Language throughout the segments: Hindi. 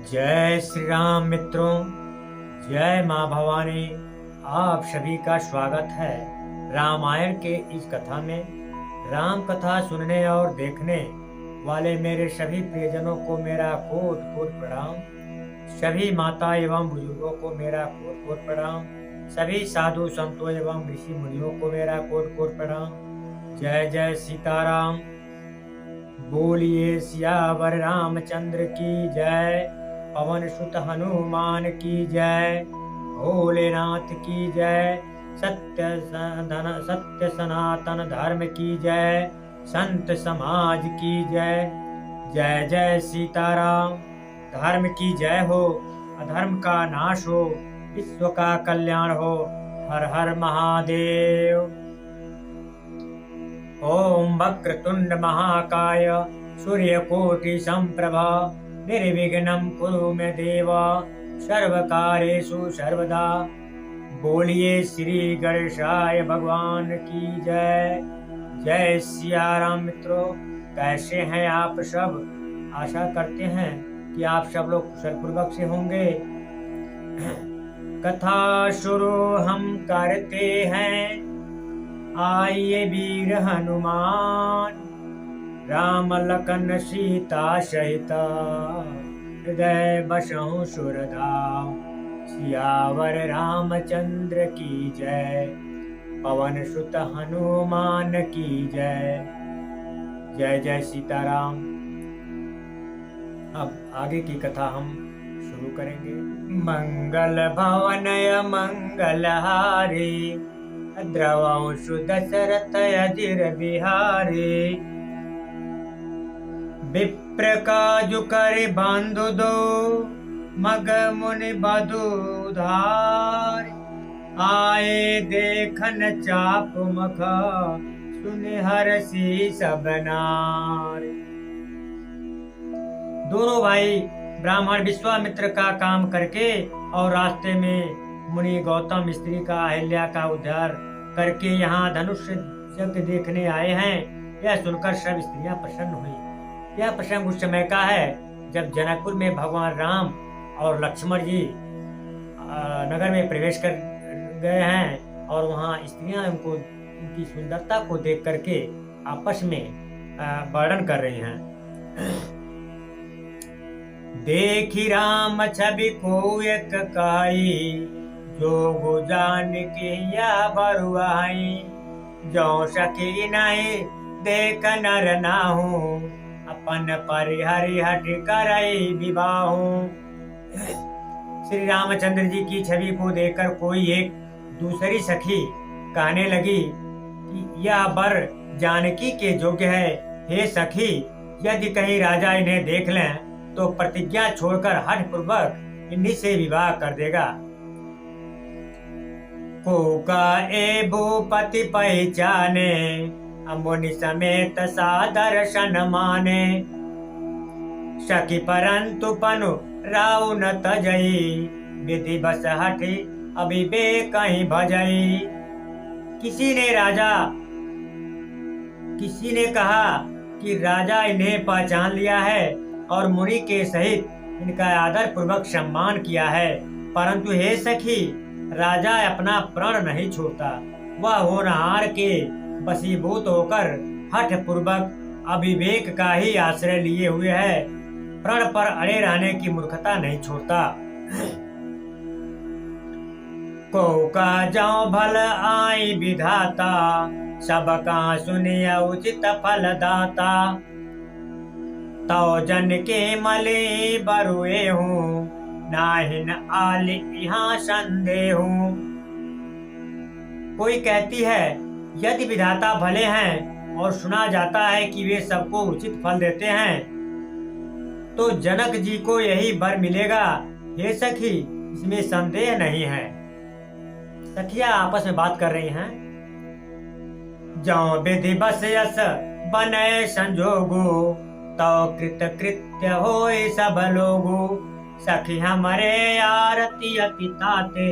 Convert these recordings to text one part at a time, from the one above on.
जय श्री राम मित्रों, जय माँ भवानी। आप सभी का स्वागत है रामायण के इस कथा में। राम कथा सुनने और देखने वाले मेरे सभी प्रियजनों को मेरा कोट कोट प्रणाम। सभी माता एवं बुजुर्गों को मेरा कोट कोट प्रणाम। सभी साधु संतों एवं ऋषि मुनियों को मेरा कोट कोट प्रणाम। जय जय सीताराम। बोलिए सियावर रामचंद्र की जय। पवन सुत हनुमान की जय। भोलेनाथ की जय। सत्य सनातन धर्म की जय। संत समाज की जय। जय जय सीताराम। धर्म की जय हो, अधर्म का नाश हो, विश्व का कल्याण हो। हर हर महादेव। ओम वक्रतुंड महाकाय सूर्यकोटि संप्रभा निर्विघ्नं कुरु मे देव सर्वकार्येषु सर्वदा। बोलिए श्री गणेशाय भगवान की जय। जय सिया राम। मित्रों, कैसे हैं आप सब? आशा करते हैं कि आप सब लोग कुशल पूर्वक से होंगे। कथा शुरू हम करते हैं। आइए वीर हनुमान, राम लखन सीता सहित हृदय बसहु सुरधाम। सियावर रामचंद्र की जय। पवन सुत हनुमान की जय। जय जय सीताराम। अब आगे की कथा हम शुरू करेंगे। मंगल भवनय मंगलहारी, द्रवंशु दशरथ अजिर बिहारी। विप्र काजु कर बंधु दो, मग मुनि बधु धार। आए देखन चाप मख, सुनि हरषि सब नार। दोनों भाई ब्राह्मण विश्वामित्र का काम करके और रास्ते में मुनि गौतम स्त्री का अहिल्या का उद्धार करके यहाँ धनुष यज्ञ देखने आए हैं। यह सुनकर सब स्त्रियां प्रसन्न हुई। यह प्रसंग उस समय का है जब जनकपुर में भगवान राम और लक्ष्मण जी नगर में प्रवेश कर गए हैं और वहाँ स्त्रियां उनकी सुंदरता को देख करके आपस में वर्णन कर रही हैं। देखी राम छवि को एक काई, जो जान के या बरुआई। जो सखी नहीं देख नर नाहू, अपन परिहरि हट करई विवाहू। श्री रामचंद्र जी की छवि को देखकर कोई एक दूसरी सखी कहने लगी कि यह वर जानकी के योग्य है। हे सखी, यदि कहीं राजा इन्हें देख लें तो प्रतिज्ञा छोड़कर हठ पूर्वक इन्हीं से विवाह कर देगा। कोका ए भूपति पहचाने, मुनि समेत सादर्शन माने। सखी परंतु पनु राउ न तजई, विधि बस हठी अविवेक कहीं भजई। किसी ने कहा कि राजा इन्हें पहचान लिया है और मुनि के सहित इनका आदर पूर्वक सम्मान किया है, परंतु हे सखी, राजा अपना प्राण नहीं छोड़ता। वह होनहार के वशीभूत होकर हठ पूर्वक अविवेक का ही आश्रय लिए हुए है। प्रण पर अड़े रहने की मूर्खता नहीं छोड़ता। को का जाओ भल आई विधाता, सबका सुनिया उचित फल दाता। तो जन के मले बरुए हूँ, नाहिन आल यहाँ संदेह हूँ। कोई कहती है यदि विधाता भले हैं और सुना जाता है कि वे सबको उचित फल देते हैं, तो जनक जी को यही वर मिलेगा। हे सखी, इसमें संदेह नहीं है। सखियां आपस में बात कर रही हैं। जो विधि बस यस बने संजोगो, तो कृत कृत्य हो सब लोगो। सखी हमारे आरती अति ताते,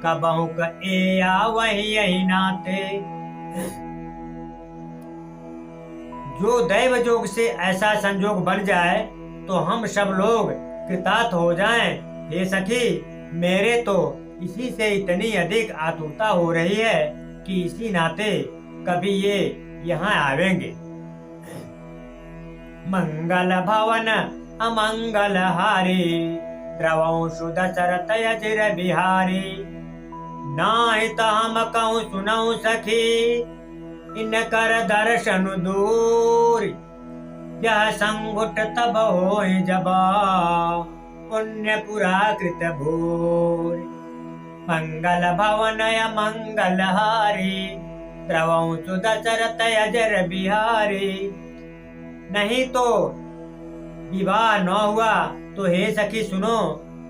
कबहू ए वही यही नाते। जो दैव जोग से ऐसा संजोग बन जाए तो हम सब लोग कृतार्थ हो जाएं। हे सखी, मेरे तो इसी से इतनी अधिक आतुरता हो रही है कि इसी नाते कभी ये यहाँ आवेंगे। मंगल भवन अमंगल हारी, द्रवंशु दशरथ अजिर बिहारी। नाहि त हम कहूँ सुनऊ सखी, इनकर दर्शन दूर। यह संगुट तब होई जबा, पुण्य पुरा कृत भूर। मंगल भवन मंगल हारी, द्रवंशु दशरथ अजर बिहारी। नहीं तो विवाह न हुआ तो हे सखी सुनो,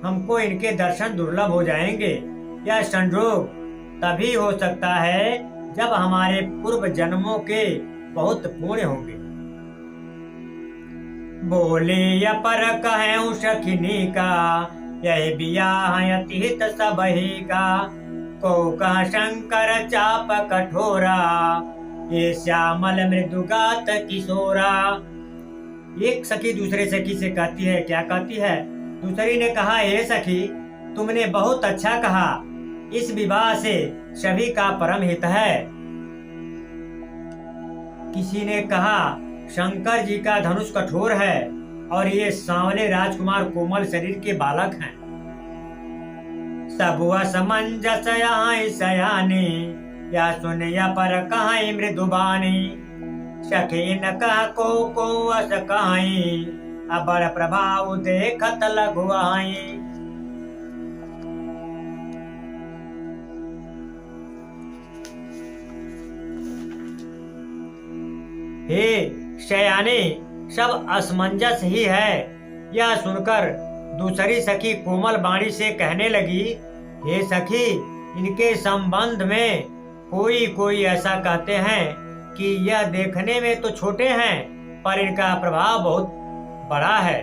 हमको इनके दर्शन दुर्लभ हो जाएंगे। यह संयोग तभी हो सकता है जब हमारे पूर्व जन्मों के बहुत पुण्य होंगे। बोले या पर कहें सखिनी का, यही बियाह अति हित सबही का। को कह शंकर चाप कठोरा, ये श्यामल मृदुगात किशोरा। एक सखी दूसरे सखी से कहती है, क्या कहती है? दूसरी ने कहा, हे सखी, तुमने बहुत अच्छा कहा, इस विवाह से सभी का परम हित है। किसी ने कहा, शंकर जी का धनुष कठोर है और ये सांवले राजकुमार कोमल शरीर के बालक हैं। सब असमंजस यहाँ सयानी, या सुन या पर कहाई मृदुबानी। सखी न कह को अस कहाई, अबर प्रभाव देखत लघुआई। हे शयाने, सब असमंजस ही है। यह सुनकर दूसरी सखी कोमल वाणी से कहने लगी, हे सखी, इनके संबंध में कोई ऐसा कहते हैं कि यह देखने में तो छोटे हैं पर इनका प्रभाव बहुत बड़ा है।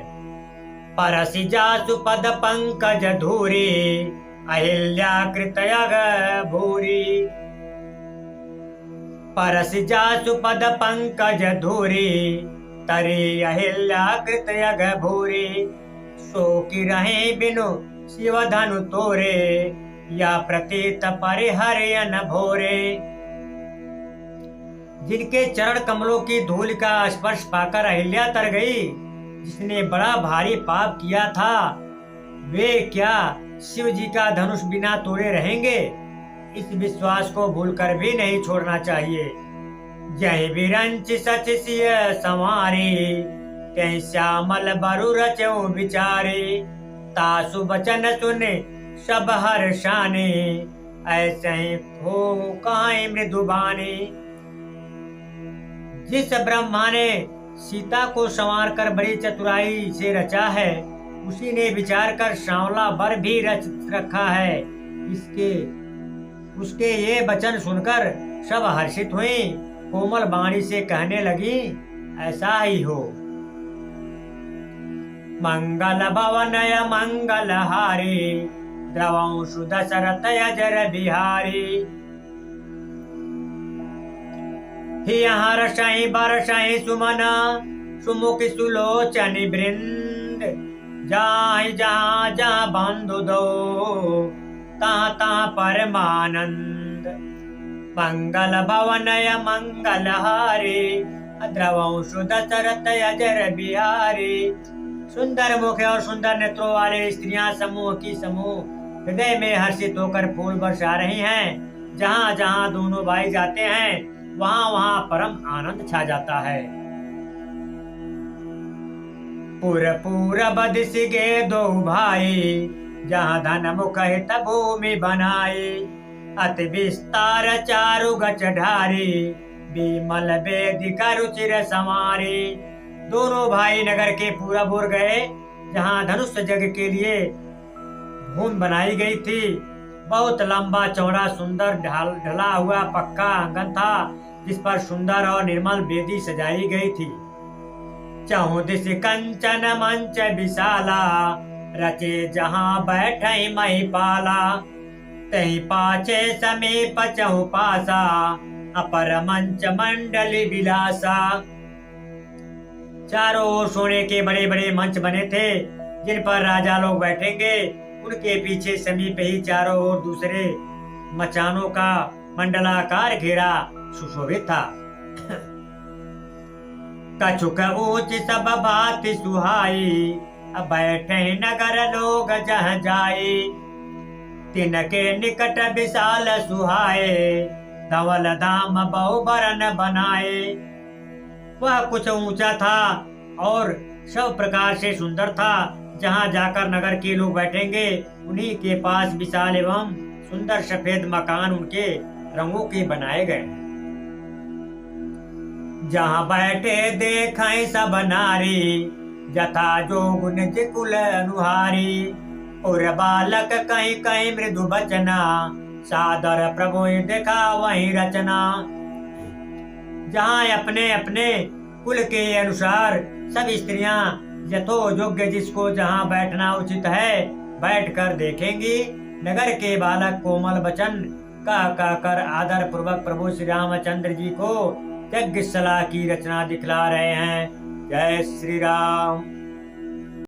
परसि जासु पद पंकज धूरी, अहिल्या कृतयग भूरी। परसि जासु पद पंकज धूरी, तरी अहिल्या कृतयग भूरी। सो की रहे बिनु शिव धनु तोरे, या प्रतीत परिहरयन भोरे। जिनके चरण कमलों की धूल का स्पर्श पाकर अहिल्या तर गई, जिसने बड़ा भारी पाप किया था, वे क्या शिव जी का धनुष बिना तोड़े रहेंगे? इस विश्वास को भूलकर भी नहीं छोड़ना चाहिए। जय विरंच सच सिय संवारी, तय श्यामल बरु रचो विचारे। तासु बचन सुने सब हर्षाने, ऐसे ही हो कहां मृदुबानी। जिस ब्रह्मा ने सीता को संवार कर बड़ी चतुराई से रचा है, उसी ने विचार कर सांवला वर भी रच रखा है। उसके ये वचन सुनकर सब हर्षित हुई, कोमल वाणी से कहने लगी, ऐसा ही हो। मंगल भवनय मंगल हारी, द्रवंशु दशरथ अजर बिहारी। यहाँ रसाई बरसाई सुमना, सुमुख सुलोचन वृंद। जाहि जहाँ जहाँ बंधु दो, तहाँ तहाँ परमानंद। मंगल भवनय मंगल हारी, द्रवंशु दशरथ अजर बिहारी। सुंदर मुख और सुंदर नेत्रों वाले स्त्रियां समूह की समूह हृदय में हर्षित होकर फूल बरसा रही हैं। जहाँ जहाँ दोनों भाई जाते हैं, वहाँ वहाँ परम आनंद छा जाता है। पूरब दिश गे दो भाई, जहाँ धन मुख हित भूमि बनाई। अति विस्तार चारु गच ढारी, विमल वेदिका रुचिर समारी। दोनों भाई नगर के पूरब ओर गए, जहाँ धनुष जग के लिए भूमि बनाई गई थी। बहुत लंबा चौड़ा सुंदर ढला हुआ पक्का आंगन था, जिस पर सुंदर और निर्मल वेदी सजाई गई थी। चहुदिश कंचन मंच विशाला, रचे जहाँ बैठे महिपाला। तही पाछे समीप चहुपासा, अपर मंच मंडली विलासा। चारों ओर सोने के बड़े बड़े मंच बने थे, जिन पर राजा लोग बैठेंगे। उनके पीछे समीप ही चारों ओर दूसरे मचानों का मंडलाकार घेरा सुशोभित था। कछुक ऊंच सब बात सुहाई, अब बैठे नगर लोग जह जाए। तिनके निकट विशाल सुहाए, धवल धाम बहुबरन बनाए। वह कुछ ऊंचा था और सब प्रकार से सुंदर था। जहां जाकर नगर के लोग बैठेंगे, उन्हीं के पास विशाल एवं सुंदर सफेद मकान उनके रंगों के बनाए गए। जहां बैठे देखें सब नारी, जथा जोग निज कुल अनुहारी। और बालक कहीं कहीं मृदु बचना, सादर प्रभु देखा वही रचना। जहाँ अपने अपने कुल के अनुसार सब स्त्रियां यथोयोग्य जिसको जहाँ बैठना उचित है बैठकर देखेंगी। नगर के बालक कोमल वचन कह कर आदर पूर्वक प्रभु श्री रामचंद्र जी को यज्ञशाला की रचना दिखला रहे हैं। जय श्री राम।